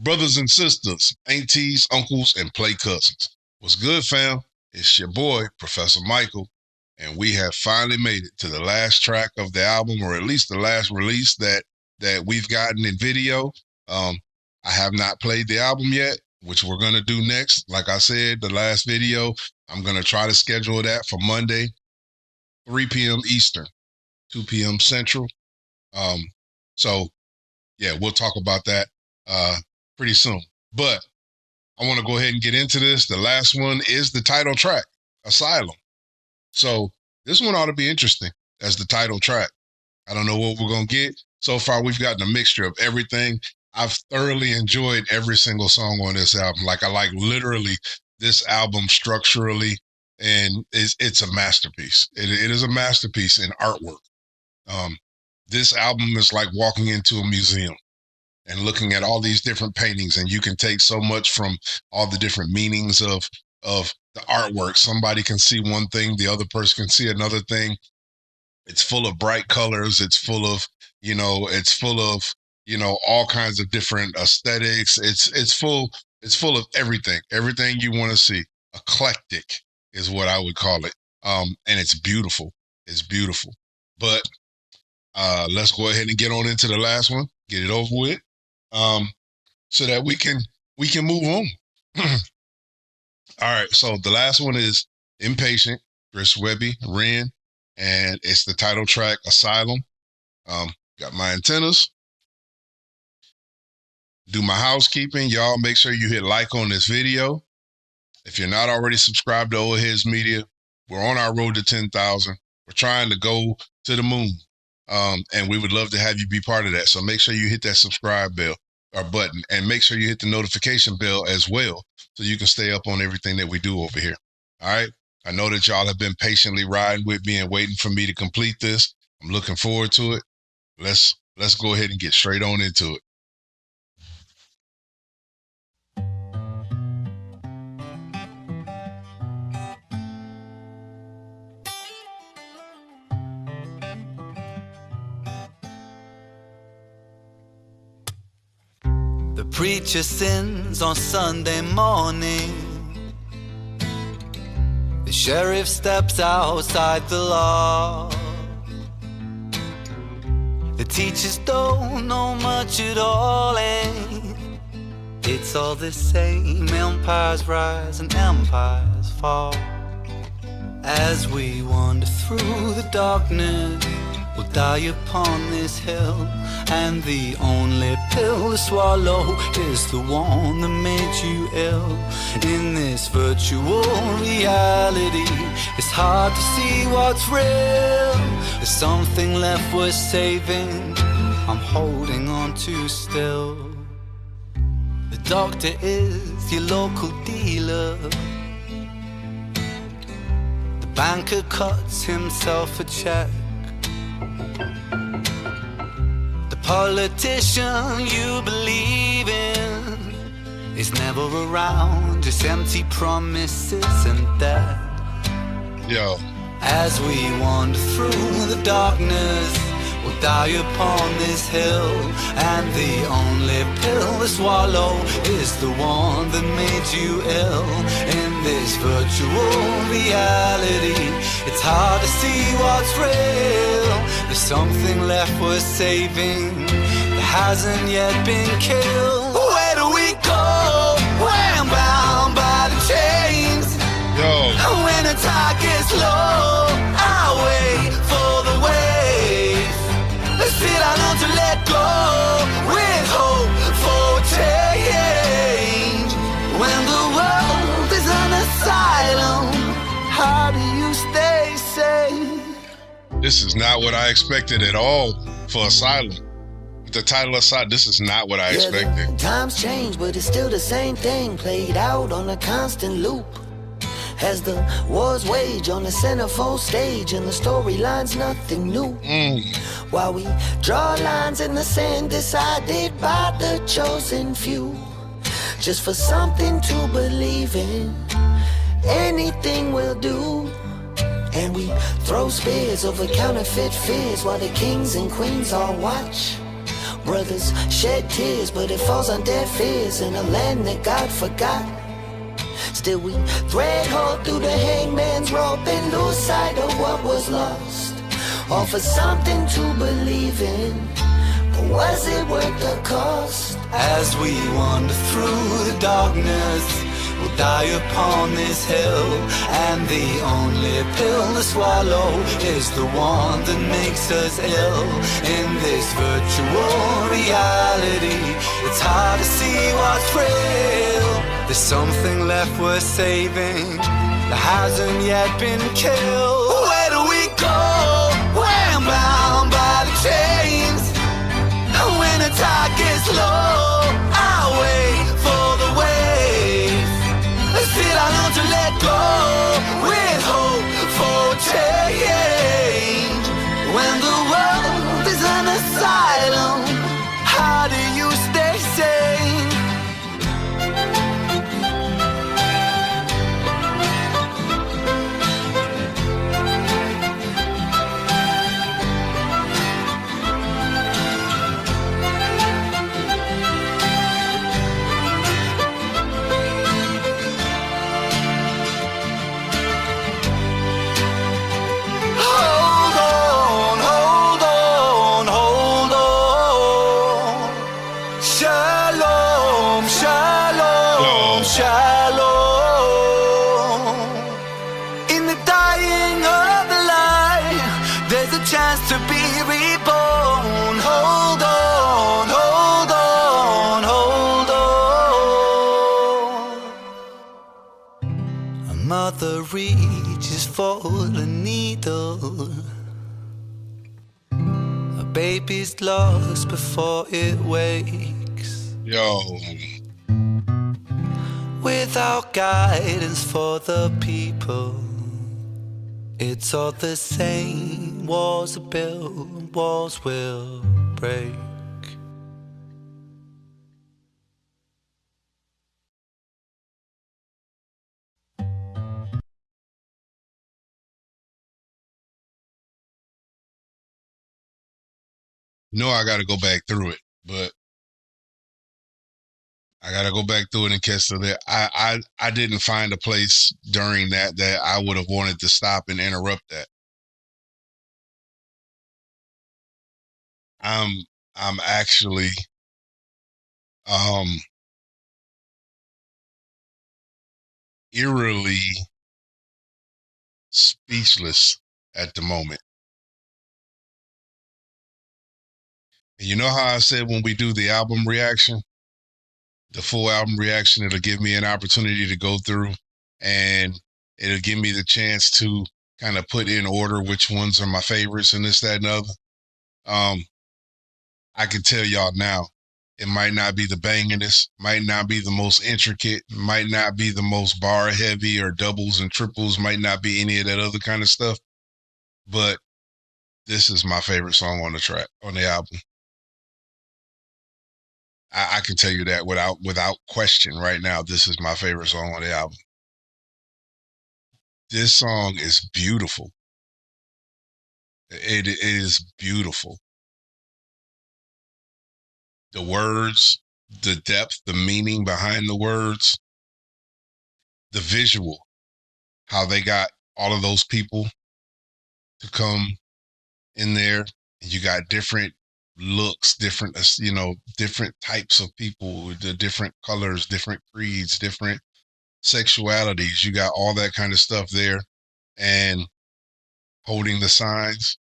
brothers and sisters, aunties, uncles, and play cousins. What's good, fam? It's your boy, Professor Michael, and we have finally made it to the last track of the album, or at least the last release that we've gotten in video. I have not played the album yet, which we're gonna do next. Like I said, the last video, I'm gonna try to schedule that for Monday, 3 p.m. Eastern, 2 p.m. Central. So yeah, we'll talk about that pretty soon. But I want to go ahead and get into this. The last one is the title track, Asylum. So this one ought to be interesting as the title track. I don't know what we're going to get. So far, we've gotten a mixture of everything. I've thoroughly enjoyed every single song on this album. Like, I like literally this album structurally, and it's a masterpiece. It is a masterpiece in artwork. This album is like walking into a museum and looking at all these different paintings, and you can take so much from all the different meanings of the artwork. Somebody can see one thing, the other person can see another thing. It's full of bright colors. It's full of, all kinds of different aesthetics. It's full of everything you want to see. Eclectic is what I would call it. And it's beautiful. It's beautiful. But let's go ahead and get on into the last one, get it over with, so that we can move on. All right, so the last one is Inpatient, Chris Webby, Ren, and it's the title track, Asylum. Got my antennas. Do my housekeeping. Y'all make sure you hit like on this video. If you're not already subscribed to Old Heads Media, we're on our road to 10,000. We're trying to go to the moon. And we would love to have you be part of that. So make sure you hit that subscribe bell or button, and make sure you hit the notification bell as well, so you can stay up on everything that we do over here. All right. I know that y'all have been patiently riding with me and waiting for me to complete this. I'm looking forward to it. Let's go ahead and get straight on into it. The preacher sins on Sunday morning. The sheriff steps outside the law. The teachers don't know much at all, and it's all the same. Empires rise and empires fall. As we wander through the darkness, we'll die upon this hill, and the only pill to swallow is the one that made you ill. In this virtual reality, it's hard to see what's real. There's something left worth saving, I'm holding on to still. The doctor is your local dealer. The banker cuts himself a check. The politician you believe in is never around, just empty promises and death. Yo. As we wander through the darkness, we'll die upon this hill, and the only pill to swallow is the one that made you ill. In this virtual reality, it's hard to see what's real. There's something left worth saving that hasn't yet been killed. Where do we go when bound by the chains? Yo. When the tide gets low, I wait for the wave. Still I learn to let go with hope for change. When the world is an asylum, how do you stay safe? This is not what I expected at all for Asylum. With the title Asylum, this is not what I expected. Times change, but it's still the same thing, played out on a constant loop. As the wars wage on the centerfold stage, and the storyline's nothing new. While we draw lines in the sand decided by the chosen few, just for something to believe in, anything will do. And we throw spears over counterfeit fears while the kings and queens all watch. Brothers shed tears, but it falls on deaf ears in a land that God forgot. Still we thread hole through the hangman's rope and lose sight of what was lost. Offer something to believe in, but was it worth the cost? As we wander through the darkness, we'll die upon this hill, and the only pill to swallow is the one that makes us ill. In this virtual reality, it's hard to see what's real. There's something left worth saving that hasn't yet been killed. Where do we go? We're bound by the chains. When the tide gets low, I'll wait for the wave. Still I learn to let go with hope for change. When the world is an asylum, how do you stay sane? To be reborn. Hold on, hold on, hold on. A mother reaches for the needle. A baby's lost before it wakes. Yo. Without guidance for the people, it's all the same. Walls are built, walls will break. No, I got to go back through it, but I got to go back through it and catch to that. I didn't find a place during that I would have wanted to stop and interrupt that. I'm actually eerily speechless at the moment. And you know how I said when we do the album reaction, the full album reaction, it'll give me an opportunity to go through and it'll give me the chance to kind of put in order which ones are my favorites and this, that, and other. I can tell y'all now, it might not be the bangingest, might not be the most intricate, might not be the most bar heavy or doubles and triples, might not be any of that other kind of stuff. But this is my favorite song on the track, on the album. I can tell you that without question right now. This is my favorite song on the album. This song is beautiful. It is beautiful. The words, the depth, the meaning behind the words, the visual, how they got all of those people to come in there. And you got different looks, different types of people, the different colors, different creeds, different sexualities. You got all that kind of stuff there, and holding the signs.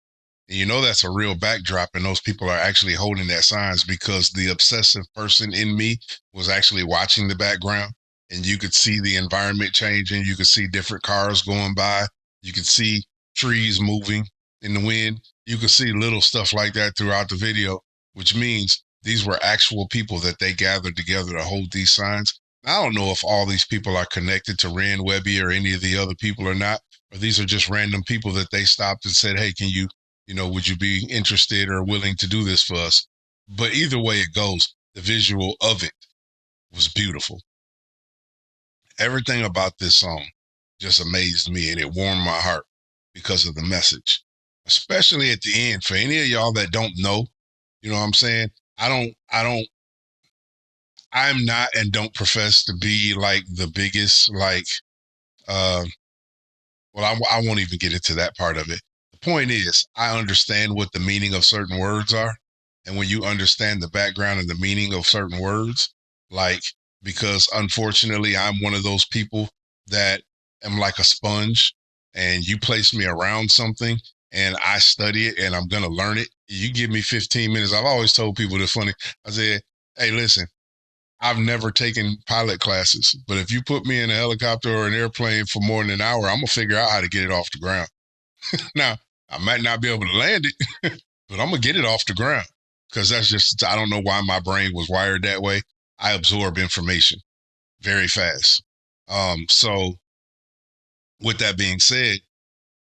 And you know that's a real backdrop, and those people are actually holding that signs because the obsessive person in me was actually watching the background, and you could see the environment changing. You could see different cars going by. You could see trees moving in the wind. You could see little stuff like that throughout the video, which means these were actual people that they gathered together to hold these signs. I don't know if all these people are connected to Rand Webby or any of the other people or not, or these are just random people that they stopped and said, hey, can you, would you be interested or willing to do this for us? But either way it goes, the visual of it was beautiful. Everything about this song just amazed me, and it warmed my heart because of the message, especially at the end. For any of y'all that don't know, you know what I'm saying? I'm not and don't profess to be like the biggest, like, uh, I won't even get into that part of it. The point is, I understand what the meaning of certain words are. And when you understand the background and the meaning of certain words, like, because unfortunately, I'm one of those people that am like a sponge, and you place me around something and I study it and I'm going to learn it. You give me 15 minutes. I've always told people this funny. I said, hey, listen, I've never taken pilot classes, but if you put me in a helicopter or an airplane for more than an hour, I'm gonna figure out how to get it off the ground. Now, I might not be able to land it, but I'm gonna get it off the ground because that's just, I don't know why my brain was wired that way. I absorb information very fast. So with that being said,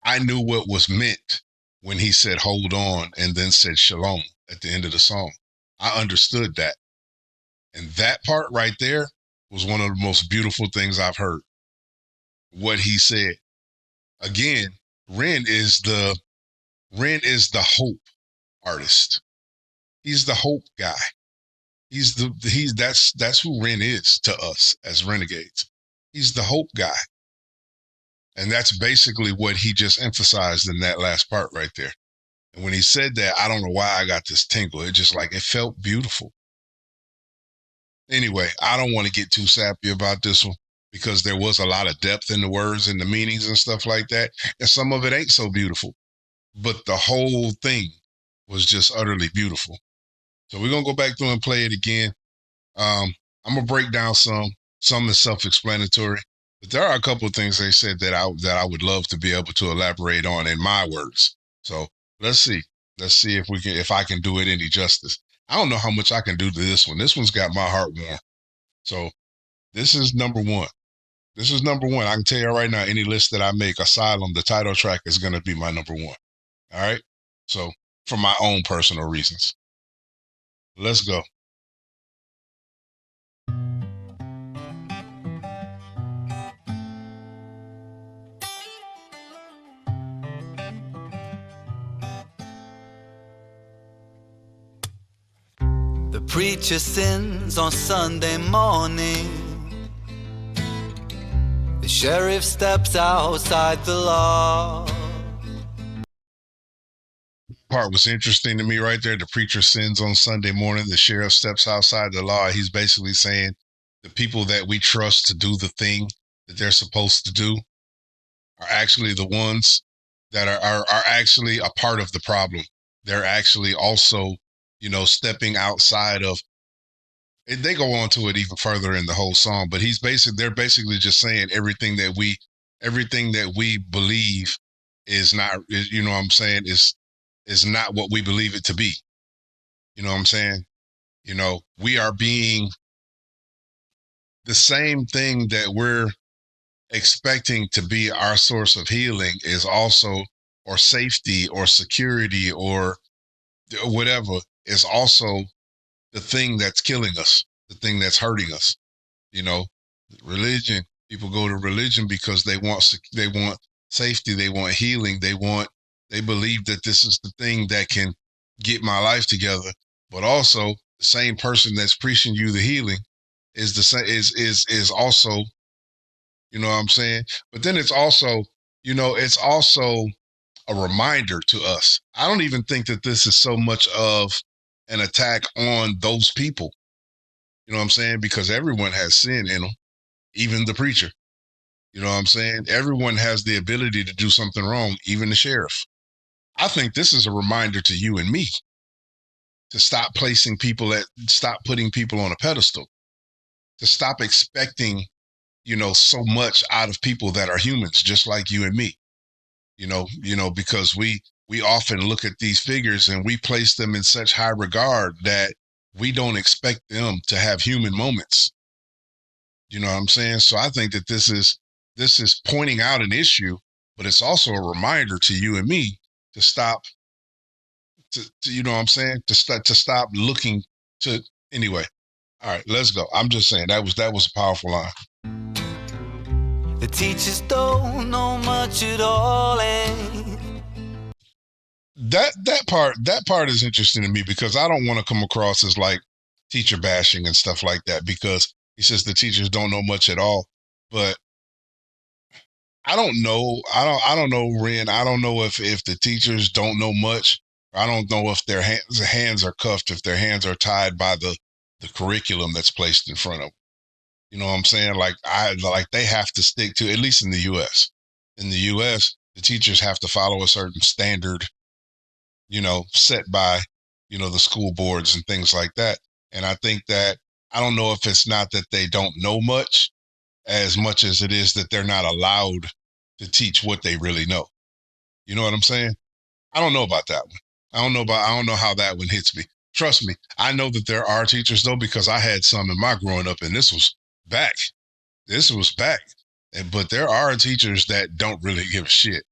I knew what was meant when he said hold on and then said shalom at the end of the song. I understood that. And that part right there was one of the most beautiful things I've heard. What he said. Again, Ren is the hope artist. He's the hope guy. That's who Ren is to us as renegades. He's the hope guy. And that's basically what he just emphasized in that last part right there. And when he said that, I don't know why I got this tingle. It just like, it felt beautiful. Anyway, I don't want to get too sappy about this one because there was a lot of depth in the words and the meanings and stuff like that. And some of it ain't so beautiful, but the whole thing was just utterly beautiful. So we're going to go back through and play it again. I'm going to break down some is self-explanatory, but there are a couple of things they said that I would love to be able to elaborate on in my words. So let's see if I can do it any justice. I don't know how much I can do to this one. This one's got my heart warm. So this is number one. This is number one. I can tell you right now, any list that I make, Asylum, the title track is going to be my number one. All right? So for my own personal reasons. Let's go. The preacher sins on Sunday morning. The sheriff steps outside the law. Part was interesting to me right there. The preacher sins on Sunday morning. The sheriff steps outside the law. He's basically saying the people that we trust to do the thing that they're supposed to do are actually the ones that are actually a part of the problem. They're actually also, stepping outside of. They go on to it even further in the whole song, but they're basically just saying everything that we believe is not, what I'm saying, is not what we believe it to be. You know what I'm saying? We are being the same thing that we're expecting to be our source of healing is also, or safety or security or whatever, is also the thing that's killing us, the thing that's hurting us. Religion, people go to religion because they want safety, they want healing, they believe that this is the thing that can get my life together. But also the same person that's preaching you the healing is the same is also, you know what I'm saying? But then it's also a reminder to us. I don't even think that this is so much of an attack on those people. You know what I'm saying? Because everyone has sin in them, even the preacher. You know what I'm saying? Everyone has the ability to do something wrong, even the sheriff. I think this is a reminder to you and me to stop putting people on a pedestal, to stop expecting, so much out of people that are humans, just like you and me. Because we often look at these figures and we place them in such high regard that we don't expect them to have human moments. You know what I'm saying? So I think that this is pointing out an issue, but it's also a reminder to you and me to stop, to you know what I'm saying? To stop looking to, anyway. All right, let's go. I'm just saying that was a powerful line. The teachers don't know much at all, and that part is interesting to me because I don't want to come across as like teacher bashing and stuff like that because he says the teachers don't know much at all. But I don't know. I don't know, Ren. I don't know if the teachers don't know much. I don't know if their hands are cuffed, if their hands are tied by the curriculum that's placed in front of them. You know what I'm saying? Like they have to stick to, at least in the US. In the US, the teachers have to follow a certain standard, set by, the school boards and things like that. And I think that I don't know if it's not that they don't know much as it is that they're not allowed to teach what they really know. You know what I'm saying? I don't know about that one. I don't know how that one hits me. Trust me, I know that there are teachers though, because I had some in my growing up and this was back. This was back. But there are teachers that don't really give a shit.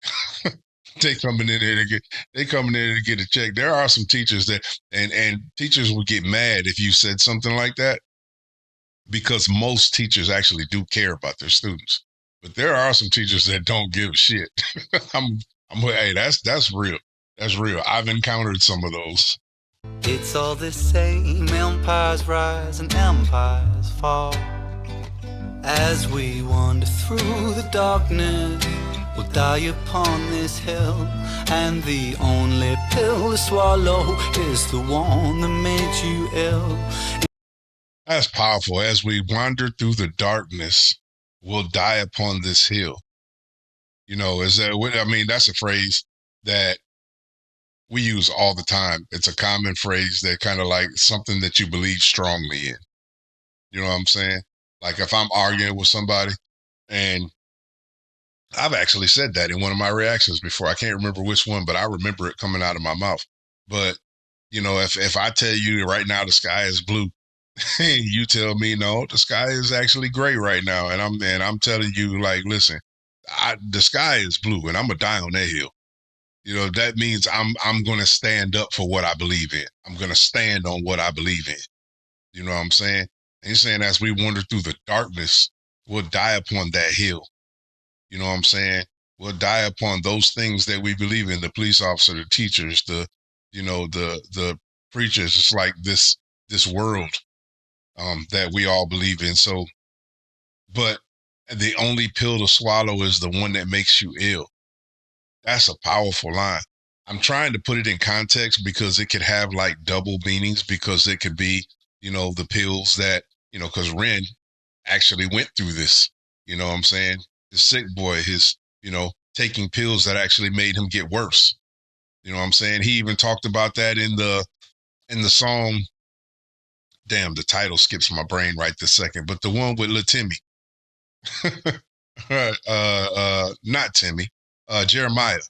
They coming in there to get a check. There are some teachers that and teachers would get mad if you said something like that because most teachers actually do care about their students. But there are some teachers that don't give a shit. Hey, that's real. That's real. I've encountered some of those. It's all the same, empires rise and empires fall. As we wander through the darkness, we'll die upon this hill, and the only pill to swallow is the one that made you ill. That's powerful. As we wander through the darkness, we'll die upon this hill. That's a phrase that we use all the time. It's a common phrase that kind of like something that you believe strongly in. You know what I'm saying? Like if I'm arguing with somebody, and I've actually said that in one of my reactions before. I can't remember which one, but I remember it coming out of my mouth. But, if I tell you right now the sky is blue, and you tell me no, the sky is actually gray right now, and I'm telling you, like, listen, the sky is blue, and I'm gonna die on that hill. That means I'm gonna stand up for what I believe in. I'm gonna stand on what I believe in. You know what I'm saying? And he's saying as we wander through the darkness, we'll die upon that hill. You know what I'm saying? We'll die upon those things that we believe in. The police officer, the teachers, the preachers. It's like this world that we all believe in. So, but the only pill to swallow is the one that makes you ill. That's a powerful line. I'm trying to put it in context because it could have like double meanings because it could be, the pills that, because Ren actually went through this, you know what I'm saying? The sick boy, his, taking pills that actually made him get worse. You know what I'm saying? He even talked about that in the song. Damn, the title skips my brain right this second, but the one with Lil Timmy. Not Timmy, Jeremiah.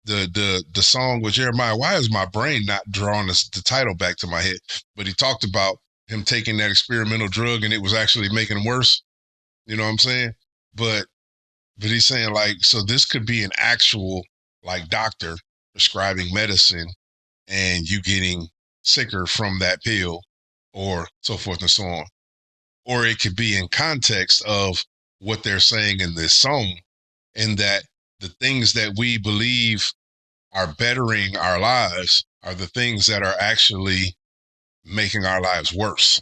The song with Jeremiah. Why is my brain not drawing the title back to my head? But he talked about him taking that experimental drug and it was actually making him worse. You know what I'm saying? But he's saying like, so this could be an actual like doctor prescribing medicine and you getting sicker from that pill or so forth and so on. Or it could be in context of what they're saying in this song, in that the things that we believe are bettering our lives are the things that are actually making our lives worse.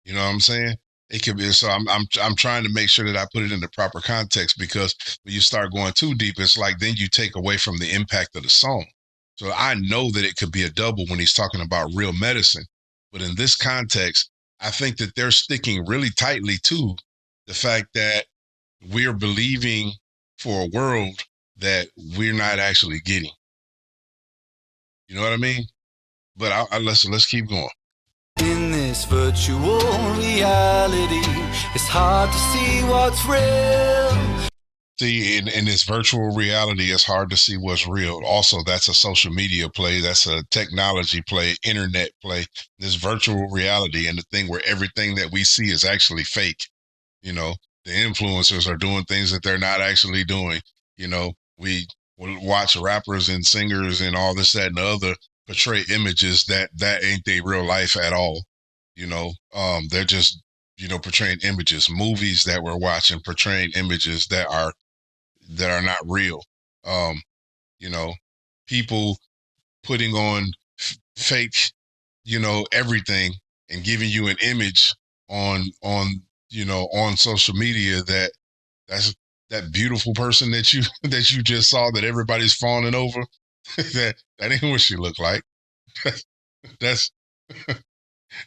You know what I'm saying? It could be. So I'm trying to make sure that I put it in the proper context because when you start going too deep, it's like then you take away from the impact of the song. So I know that it could be a double when he's talking about real medicine. But in this context, I think that they're sticking really tightly to the fact that we're believing for a world that we're not actually getting. You know what I mean? But let's keep going. In this virtual reality, it's hard to see what's real. See, in this virtual reality, it's hard to see what's real. Also, that's a social media play. That's a technology play, internet play. This virtual reality and the thing where everything that we see is actually fake. The influencers are doing things that they're not actually doing. We watch rappers and singers and all this, that, and the other portray images that ain't their real life at all. They're just, portraying images, movies that we're watching, portraying images that are not real. people putting on fake, everything and giving you an image on social media that's that beautiful person that you that you just saw that everybody's fawning over. that ain't what she looked like. that's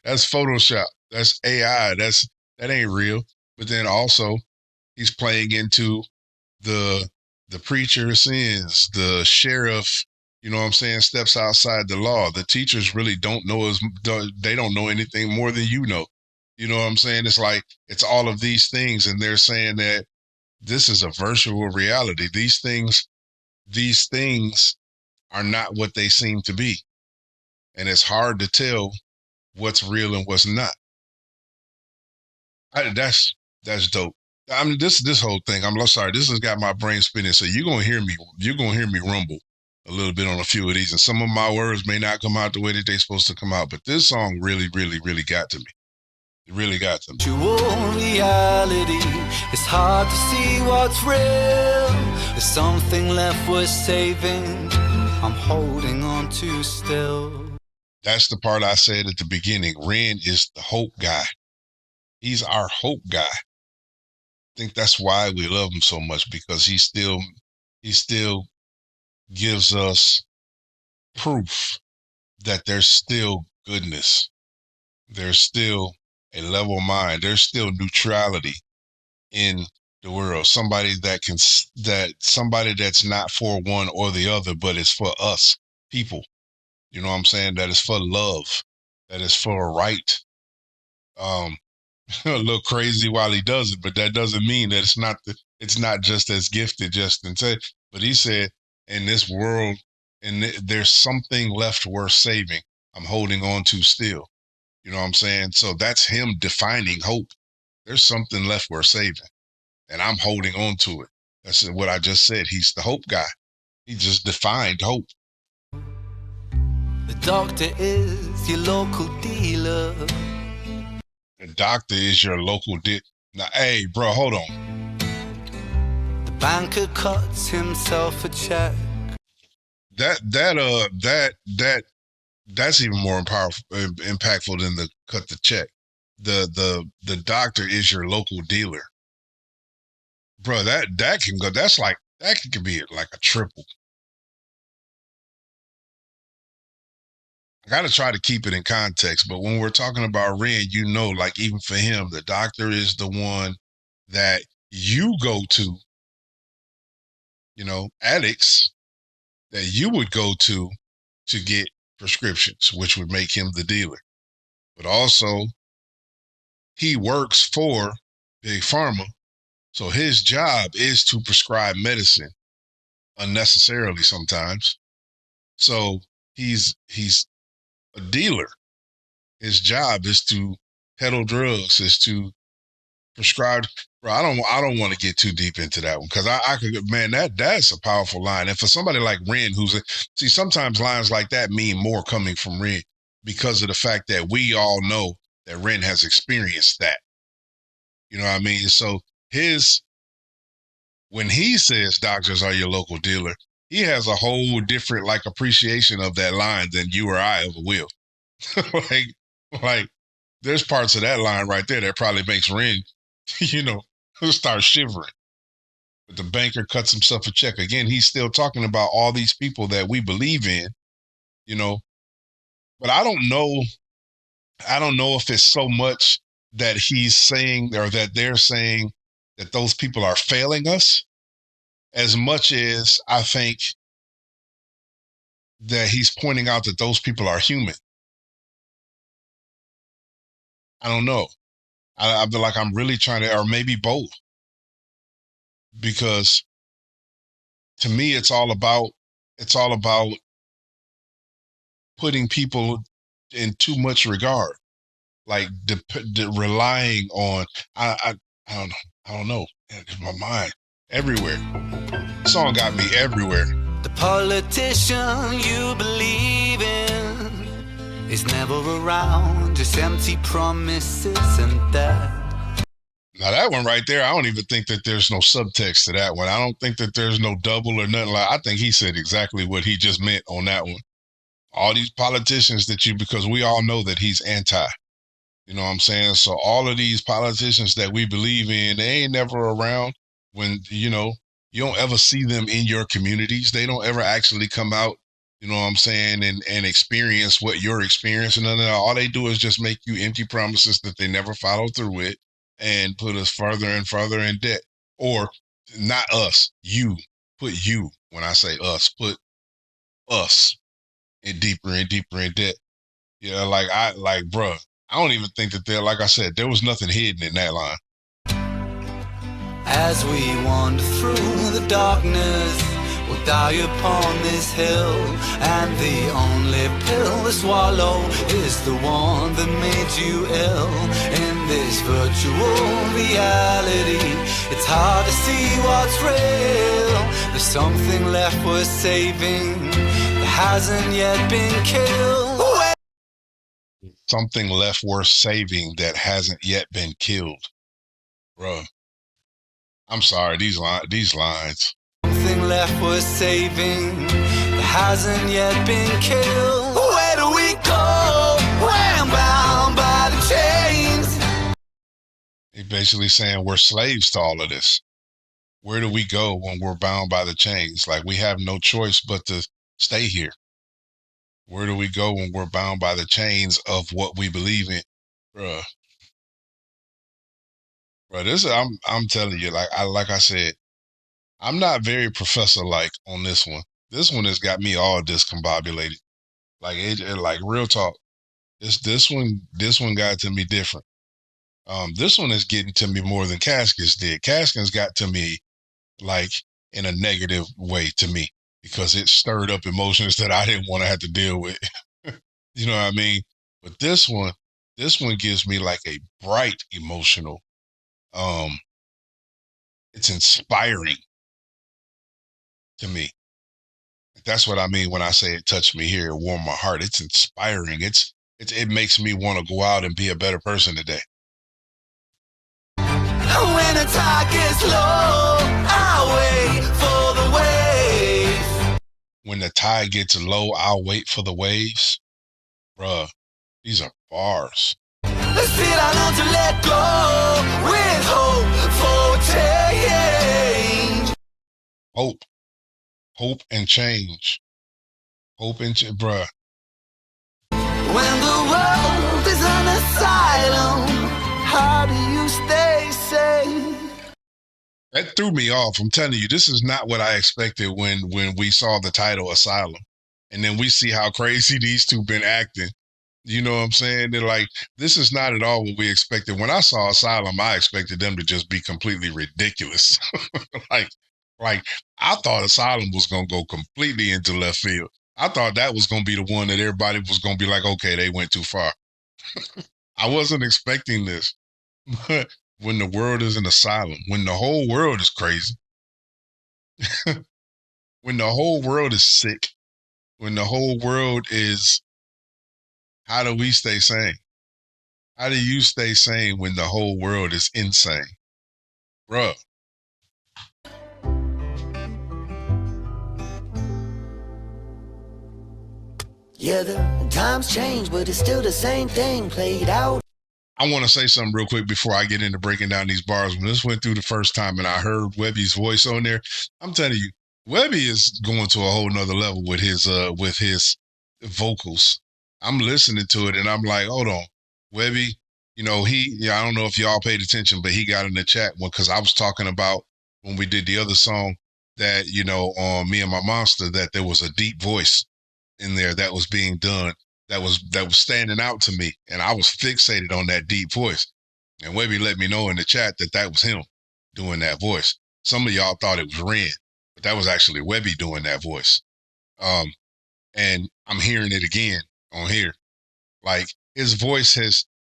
that's Photoshop. That's AI. That ain't real. But then also he's playing into the preacher sins, the sheriff, steps outside the law. The teachers really don't know they don't know anything more than you know. You know what I'm saying? It's like it's all of these things, and they're saying that this is a virtual reality. These things are not what they seem to be. And it's hard to tell what's real and what's not. That's dope. I mean, this whole thing. I'm sorry. This has got my brain spinning. So you're gonna hear me rumble a little bit on a few of these, and some of my words may not come out the way that they're supposed to come out. But this song really, really, really got to me. It really got to me. Virtual reality, it's hard to see what's real. There's something left worth saving. I'm holding on to still. That's the part I said at the beginning. Ren is the hope guy. He's our hope guy. I think that's why we love him so much, because he still gives us proof that there's still goodness. There's still a level mind. There's still neutrality in the world. Somebody that's not for one or the other, but it's for us people. You know what I'm saying? That is for love. That is for right. A little crazy while he does it, but that doesn't mean that it's not just as gifted, Justin said. But he said, in this world, there's something left worth saving. I'm holding on to still. You know what I'm saying? So that's him defining hope. There's something left worth saving, and I'm holding on to it. That's what I just said. He's the hope guy. He just defined hope. The doctor is your local dealer. The doctor is your local Now, hey, bro, hold on. The banker cuts himself a check. That's even more impactful than the cut the check. The doctor is your local dealer. Bro, that can go. That can be like a triple. I got to try to keep it in context, but when we're talking about Ren, like even for him, the doctor is the one that you go to, addicts that you would go to get prescriptions, which would make him the dealer. But also, he works for Big Pharma, so his job is to prescribe medicine unnecessarily sometimes. So he's a dealer. His job is to peddle drugs, is to prescribe. Bro, I don't want to get too deep into that one, because I could, man, that's a powerful line. And for somebody like Ren, sometimes lines like that mean more coming from Ren, because of the fact that we all know that Ren has experienced that. You know what I mean? So when he says doctors are your local dealer, he has a whole different appreciation of that line than you or I ever will. like there's parts of that line right there that probably makes Ren, start shivering. But the banker cuts himself a check. Again, he's still talking about all these people that we believe in, but I don't know if it's so much that he's saying, or that they're saying, that those people are failing us, as much as I think that he's pointing out that those people are human. I don't know. I feel like I'm really trying to, or maybe both. Because to me, it's all about putting people in too much regard, like relying on. I don't know. My mind everywhere. The song got me everywhere. The politician you believe in is never around, just empty promises and that. Now that one right there, I don't even think that there's no subtext to that one. I don't think that there's no double or nothing like. I think he said exactly what he just meant on that one. All these politicians because we all know that he's anti. You know what I'm saying? So all of these politicians that we believe in, they ain't never around when, you don't ever see them in your communities. They don't ever actually come out, you know what I'm saying, and experience what you're experiencing. And all they do is just make you empty promises that they never follow through with and put us further and further in debt. Or not us, you. Put you, when I say us, put us in deeper and deeper in debt. Yeah, bruh, I don't even think that like I said, there was nothing hidden in that line. As we wander through the darkness, we'll die upon this hill, and the only pill to swallow is the one that made you ill. In this virtual reality, it's hard to see what's real. There's something left worth saving that hasn't yet been killed. Something left worth saving that hasn't yet been killed. Bruh. I'm sorry, these lines. Something left worth saving that hasn't yet been killed. Where do we go when bound by the chains? He's basically saying we're slaves to all of this. Where do we go when we're bound by the chains? Like, we have no choice but to stay here. Where do we go when we're bound by the chains of what we believe in? Bruh. This I'm telling you, like I said, I'm not very professor-like on this one. This one has got me all discombobulated. Like like real talk. This one got to me different. This one is getting to me more than Caskins did. Caskins got to me like in a negative way to me because it stirred up emotions that I didn't want to have to deal with. You know what I mean? But this one gives me like a bright emotional. It's inspiring to me. That's what I mean when I say it touched me here, it warmed my heart. It's inspiring. It makes me want to go out and be a better person today. When the tide gets low, I'll wait for the waves. When the tide gets low, I'll wait for the waves. Bruh, these are bars. Still I learn to let go with hope for change. Hope and change. Bruh. When the world is an asylum, how do you stay safe? That threw me off. I'm telling you, this is not what I expected when we saw the title Asylum. And then we see how crazy these two been acting. You know what I'm saying? They're like, this is not at all what we expected. When I saw Asylum, I expected them to just be completely ridiculous. like I thought Asylum was going to go completely into left field. I thought that was going to be the one that everybody was going to be like, okay, they went too far. I wasn't expecting this. But when the world is an asylum, when the whole world is crazy, when the whole world is sick, when the whole world is, how do we stay sane? How do you stay sane when the whole world is insane? Bruh. Yeah, the times change, but it's still the same thing played out. I want to say something real quick before I get into breaking down these bars. When this went through the first time and I heard Webby's voice on there, I'm telling you, Webby is going to a whole nother level with his vocals. I'm listening to it and I'm like, hold on, Webby, I don't know if y'all paid attention, but he got in the chat because I was talking about when we did the other song that, on Me and My Monster, that there was a deep voice in there that was being done. That was standing out to me, and I was fixated on that deep voice. And Webby let me know in the chat that was him doing that voice. Some of y'all thought it was Ren, but that was actually Webby doing that voice. And I'm hearing it again on here. Like, his voice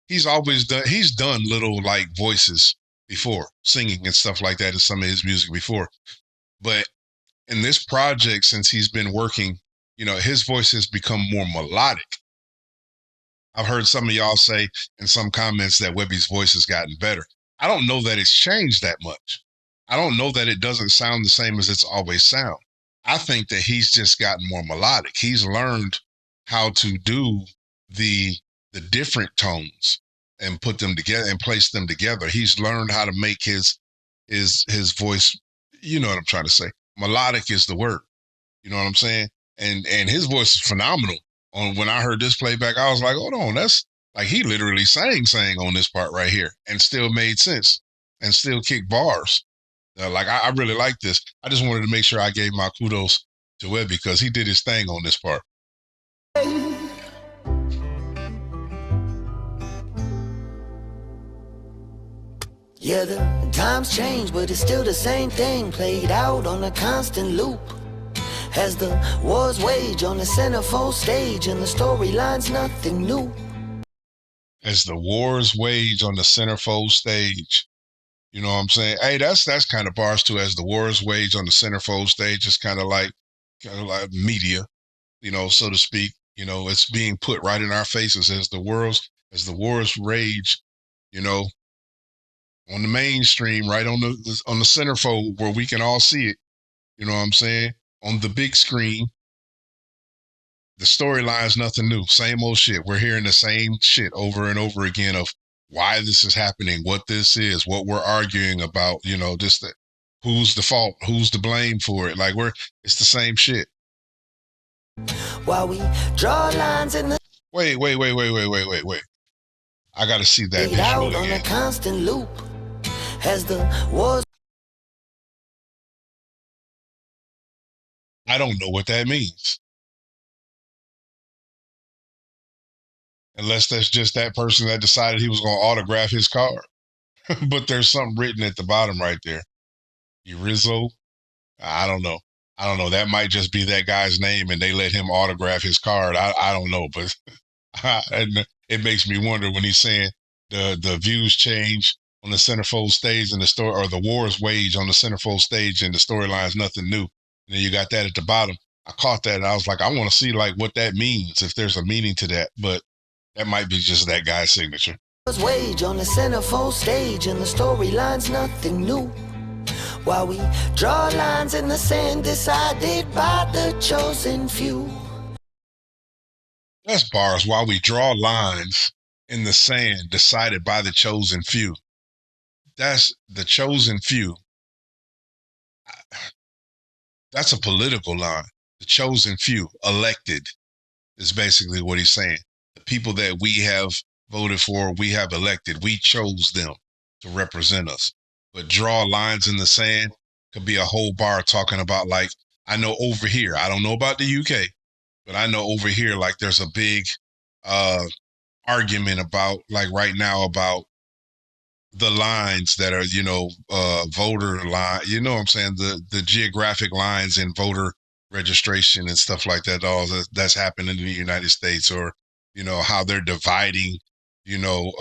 he's done little like voices before, singing and stuff like that in some of his music before. But in this project, since he's been working, his voice has become more melodic. I've heard some of y'all say in some comments that Webby's voice has gotten better. I don't know that it's changed that much. I don't know that it doesn't sound the same as it's always sound. I think that he's just gotten more melodic. He's learned how to do the the different tones and put them together and place them together. He's learned how to make his voice, you know what I'm trying to say. Melodic is the word. You know what I'm saying? And his voice is phenomenal. On when I heard this playback, I was like, hold on, that's like he literally sang on this part right here and still made sense and still kicked bars. Like I really like this. I just wanted to make sure I gave my kudos to Webby because he did his thing on this part. Yeah, the times change, but it's still the same thing played out on a constant loop. As the wars wage on the centerfold stage and the storyline's nothing new. As the wars wage on the centerfold stage, you know what I'm saying? Hey, that's kind of bars too. As the wars wage on the centerfold stage, it's kind of like media, you know, so to speak. You know, it's being put right in our faces as the wars rage, you know, on the mainstream, right on the centerfold where we can all see it. You know what I'm saying? On the big screen, the storyline's nothing new. Same old shit. We're hearing the same shit over and over again of why this is happening, what this is, what we're arguing about, you know, just that who's the fault, who's to blame for it. Like it's the same shit. While we draw lines in the Wait. I gotta see that visual out again. on a constant loop. As the wars I don't know what that means. Unless that's just that person that decided he was going to autograph his card. But there's something written at the bottom right there. Rizzo. I don't know. That might just be that guy's name and they let him autograph his card. I don't know. But and it makes me wonder when he's saying the views change on the centerfold stage and the story, or the wars wage on the centerfold stage and the storyline's nothing new. And then you got that at the bottom. I caught that and I was like, I want to see like what that means, if there's a meaning to that. But that might be just that guy's signature. wage on the centerfold stage and the storyline's nothing new. While we draw lines in the sand decided by the chosen few. That's bars. While we draw lines in the sand decided by the chosen few. That's the chosen few. That's a political line. The chosen few, elected, is basically what he's saying. The people that we have voted for, we have elected, we chose them to represent us. But draw lines in the sand could be a whole bar talking about, like, I know over here, I don't know about the UK, but I know over here, like, there's a big argument about, like, right now about the lines that are, you know, voter line, you know what I'm saying? The geographic lines in voter registration and stuff like that, all that's happening in the United States, or, you know, how they're dividing, you know,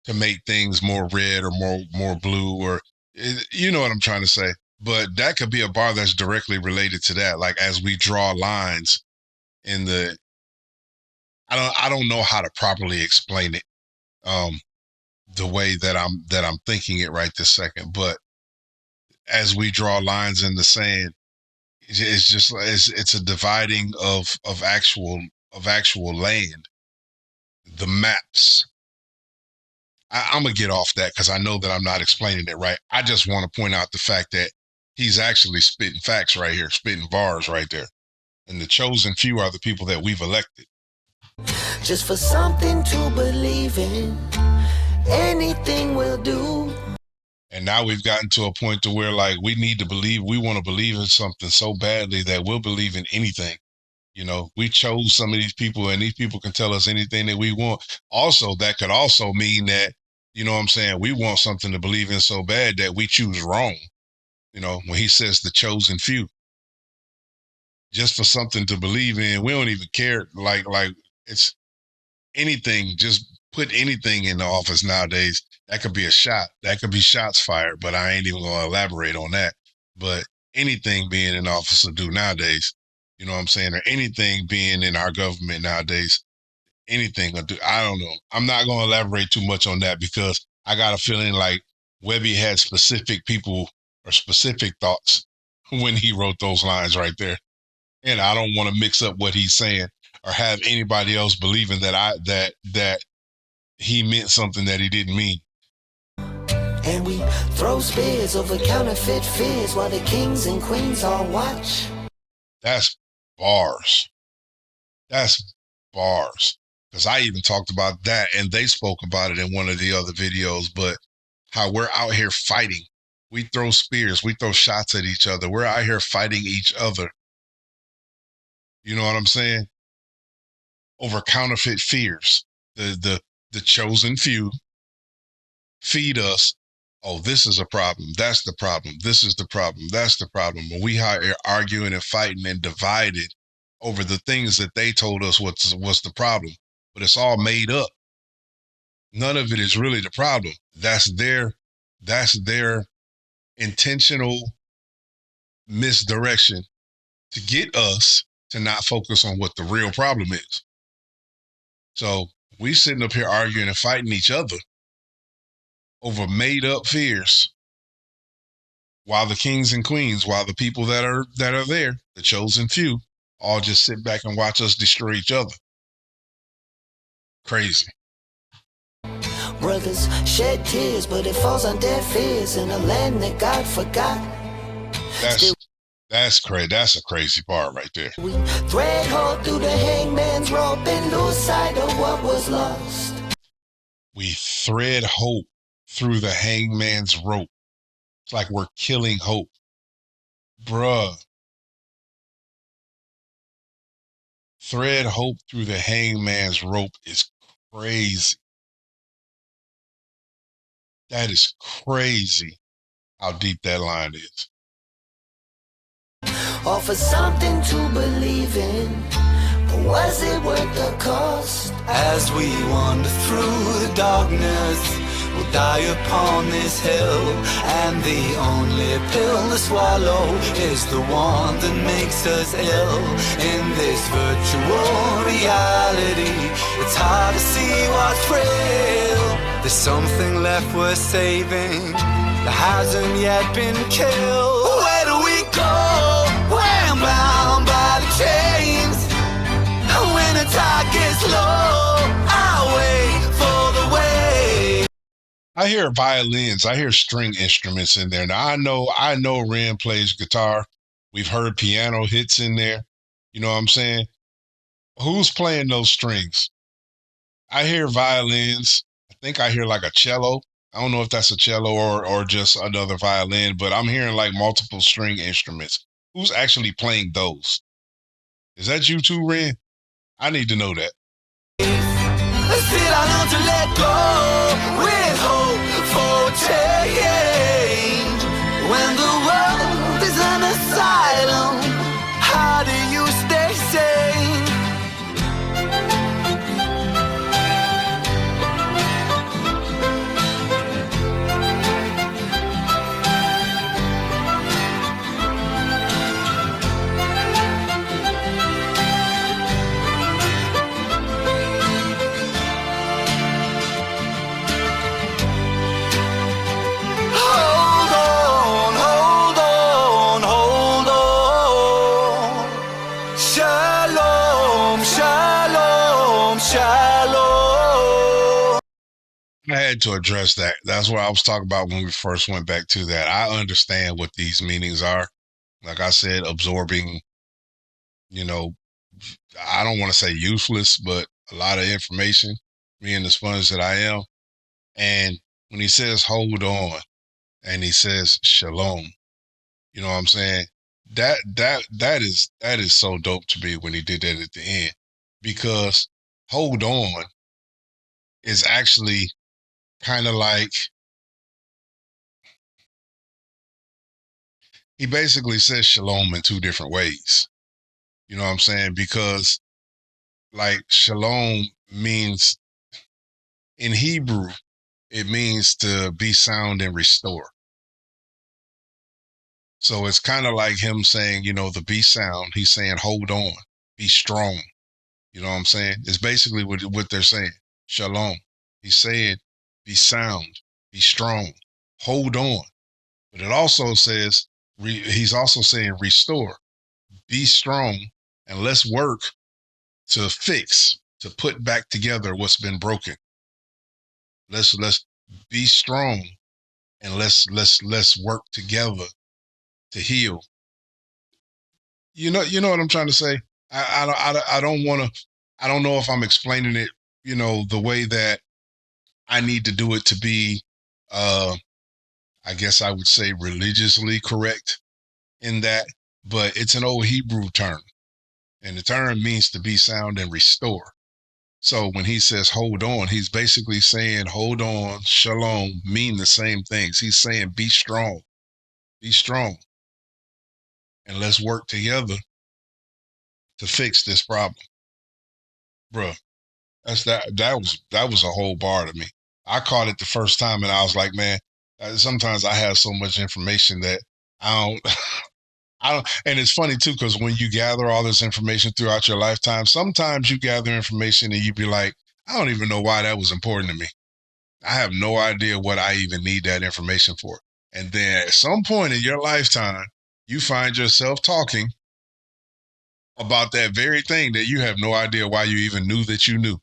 to make things more red or more blue, or, you know what I'm trying to say? But that could be a bar that's directly related to that. Like, as we draw lines in the, I don't know how to properly explain it. The way that I'm thinking it right this second, but as we draw lines in the sand, it's just it's a dividing of actual land, the maps. I'm gonna get off that because I know that I'm not explaining it right. I just want to point out the fact that he's actually spitting facts right here, spitting bars right there, and the chosen few are the people that we've elected. Just for something to believe in. Anything will do. And now we've gotten to a point to where, like, we need to believe, we want to believe in something so badly that we'll believe in anything. You know, we chose some of these people and these people can tell us anything that we want. Also, that could also mean that, you know what I'm saying, we want something to believe in so bad that we choose wrong. You know, when he says the chosen few, just for something to believe in, we don't even care. Like it's anything, just put anything in the office nowadays. That could be a shot. That could be shots fired, but I ain't even going to elaborate on that. But anything being in office will do nowadays, you know what I'm saying? Or anything being in our government nowadays, anything will do. I don't know. I'm not going to elaborate too much on that because I got a feeling like Webby had specific people or specific thoughts when he wrote those lines right there. And I don't want to mix up what he's saying or have anybody else believing that he meant something that he didn't mean. And we throw spears over counterfeit fears while the kings and queens all watch. That's bars. That's bars. Because I even talked about that, and they spoke about it in one of the other videos, but how we're out here fighting. We throw spears, we throw shots at each other. We're out here fighting each other. You know what I'm saying? Over counterfeit fears. The chosen few feed us. Oh, this is a problem. That's the problem. This is the problem. That's the problem. When we out here arguing and fighting and divided over the things that they told us what's the problem. But it's all made up. None of it is really the problem. That's their intentional misdirection to get us to not focus on what the real problem is. So we sitting up here arguing and fighting each other over made up fears, while the kings and queens, while the people that are there, the chosen few, all just sit back and watch us destroy each other. Crazy. Brothers shed tears, but it falls on deaf ears in a land that God forgot. That's crazy. That's a crazy part right there. We thread hole through the hangman's rope and lose sight of what was lost. We thread hope through the hangman's rope. It's like we're killing hope. Bruh. Thread hope through the hangman's rope is crazy. That is crazy how deep that line is. Offer something to believe in, but was it worth the cost? As we wander through the darkness, we'll die upon this hill, and the only pill to swallow is the one that makes us ill. In this virtual reality, it's hard to see what's real. There's something left worth saving that hasn't yet been killed. Where do we go? When bound by the chains, when the tide gets low, I'll wait for the wave. I hear violins. I hear string instruments in there. Now I know Ren plays guitar. We've heard piano hits in there. You know what I'm saying? Who's playing those strings? I hear violins. I think I hear like a cello. I don't know if that's a cello or just another violin, but I'm hearing like multiple string instruments. Who's actually playing those? Is that you too, Ren? I need to know that. Still I learn to let go with hope for change. When the world is an asylum, how do you stay sane? I had to address that. That's what I was talking about when we first went back to that. I understand what these meanings are. Like I said, absorbing, you know, I don't want to say useless, but a lot of information, being the sponge that I am. And when he says hold on and he says shalom, you know what I'm saying? That is so dope to me when he did that at the end. Because hold on is actually kind of like, he basically says shalom in two different ways. You know what I'm saying? Because like shalom means, in Hebrew, it means to be sound and restore. So it's kind of like him saying, you know, the be sound, he's saying hold on, be strong. You know what I'm saying? It's basically what they're saying. Shalom. He's saying be sound. be strong, hold on. But it also says, he's also saying restore, be strong, and let's work to fix, to put back together what's been broken. Let's be strong and let's work together to heal. You know what I'm trying to say? I don't want to. I don't know if I'm explaining it, the way that I need to do it to be, I guess I would say religiously correct in that, but it's an old Hebrew term, and the term means to be sound and restore. So when he says hold on, he's basically saying hold on, shalom, mean the same things. He's saying be strong, and let's work together to fix this problem. Bruh, that was a whole bar to me. I caught it the first time and I was like, man, sometimes I have so much information that I don't I don't, and it's funny too, because when you gather all this information throughout your lifetime, sometimes you gather information and you be like, I don't even know why that was important to me. I have no idea what I even need that information for. And then at some point in your lifetime, you find yourself talking about that very thing that you have no idea why you even knew that you knew.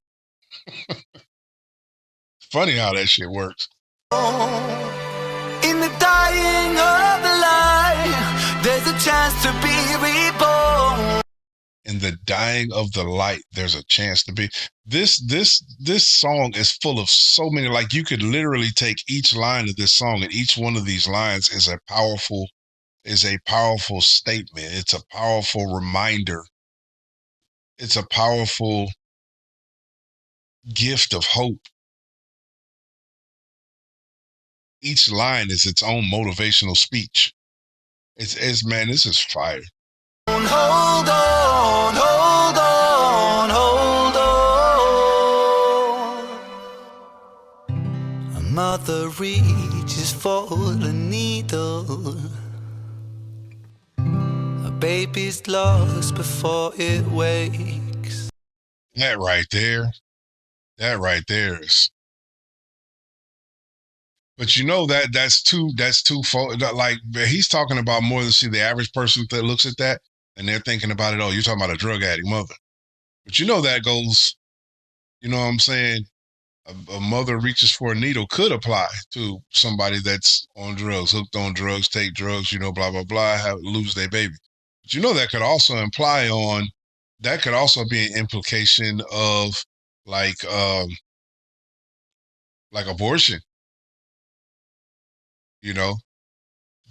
Funny how that shit works. In the dying of the light, there's a chance to be reborn. In the dying of the light, there's a chance to be. This song is full of so many. Like, you could literally take each line of this song, and each one of these lines is a powerful statement. It's a powerful reminder. It's a powerful gift of hope. Each line is its own motivational speech. It's man, this is fire. Hold on, hold on, hold on. A mother reaches for the needle. A baby's lost before it wakes. That right there is. But that's too like, he's talking about more than, see, the average person that looks at that and they're thinking about it, oh, you're talking about a drug addict mother. But that goes, you know what I'm saying? A mother reaches for a needle could apply to somebody that's on drugs, hooked on drugs, take drugs, blah, blah, blah, lose their baby. But that could also that could also be an implication of like abortion.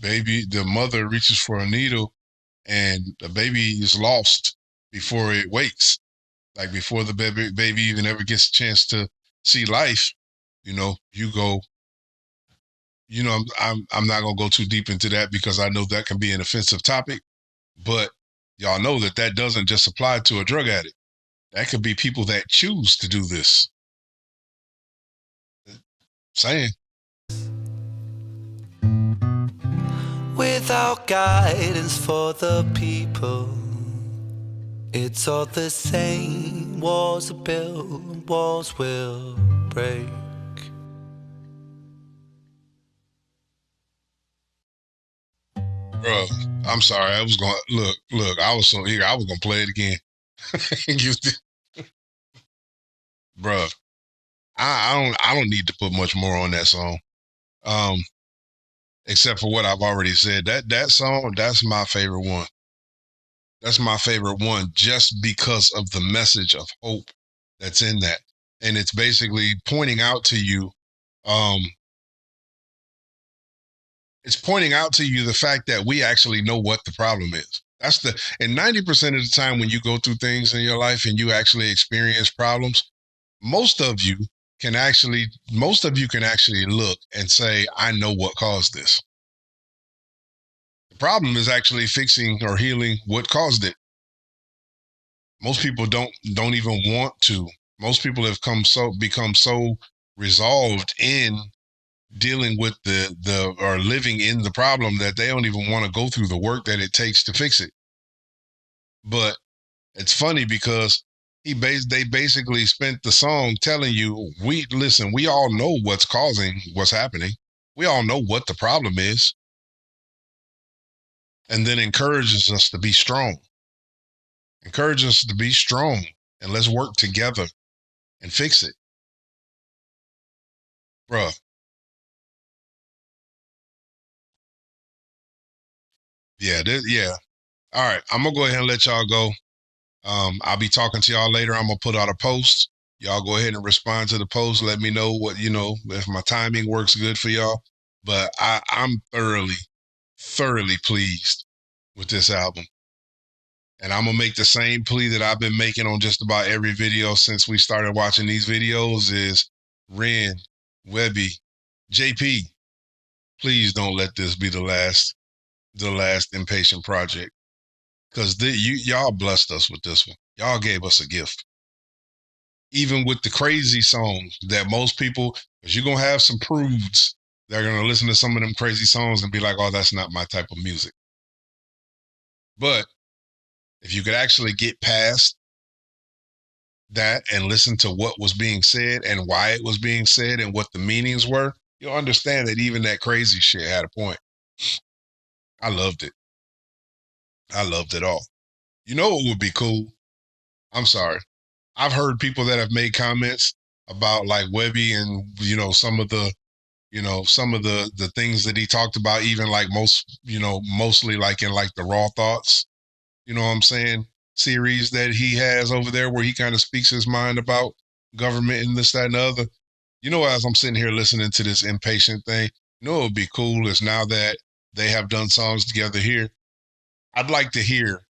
Baby, the mother reaches for a needle and the baby is lost before it wakes. Like, before the baby even ever gets a chance to see life, you go, I'm not gonna go too deep into that because I know that can be an offensive topic, but y'all know that doesn't just apply to a drug addict. That could be people that choose to do this. Saying. Without guidance for the people, it's all the same. Walls are built, walls will break. Bro, I'm sorry. I was going to look. I was so eager. I was going to play it again. Bro, I don't need to put much more on that song. Except for what I've already said. That song, that's my favorite one. That's my favorite one just because of the message of hope that's in that. And it's basically pointing out to you, it's pointing out to you the fact that we actually know what the problem is. And 90% of the time when you go through things in your life and you actually experience problems, most of you can actually look and say, I know what caused this. The problem is actually fixing or healing what caused it. Most people don't even want to. Most people have become so resolved in dealing with or living in the problem that they don't even want to go through the work that it takes to fix it. But it's funny because They basically spent the song telling you, we all know what's causing what's happening. We all know what the problem is. And then encourages us to be strong. Encourages us to be strong and let's work together and fix it. Bruh. Yeah, yeah. All right, I'm gonna go ahead and let y'all go. I'll be talking to y'all later. I'm gonna put out a post. Y'all go ahead and respond to the post. Let me know what if my timing works good for y'all. But I'm thoroughly pleased with this album. And I'm gonna make the same plea that I've been making on just about every video since we started watching these videos is Ren, Webby, JP, please don't let this be the last Inpatient project. Because y'all blessed us with this one. Y'all gave us a gift. Even with the crazy songs that most people, because you're going to have some prudes that are going to listen to some of them crazy songs and be like, oh, that's not my type of music. But if you could actually get past that and listen to what was being said and why it was being said and what the meanings were, you'll understand that even that crazy shit had a point. I loved it. I loved it all. You know what would be cool? I'm sorry. I've heard people that have made comments about like Webby and some of the things that he talked about, even like mostly like in like the Raw Thoughts, you know what I'm saying, series that he has over there where he kind of speaks his mind about government and this, that, and the other. As I'm sitting here listening to this Inpatient thing, it would be cool is now that they have done songs together here, I'd like to hear.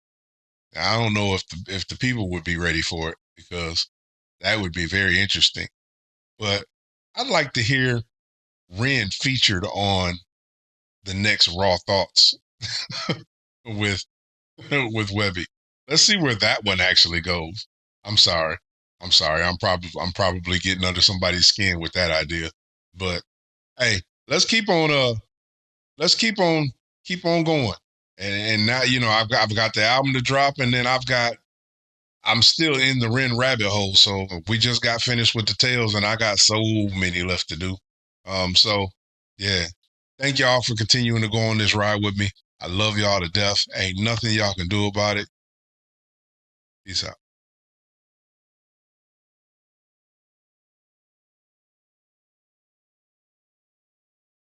I don't know if the people would be ready for it because that would be very interesting. But I'd like to hear Ren featured on the next Raw Thoughts with Webby. Let's see where that one actually goes. I'm sorry. I'm probably getting under somebody's skin with that idea. But hey, let's keep on going. And now I've got the album to drop, and then I'm still in the Ren rabbit hole. So we just got finished with the Tales, and I got so many left to do. So yeah, thank y'all for continuing to go on this ride with me. I love y'all to death. Ain't nothing y'all can do about it. Peace out.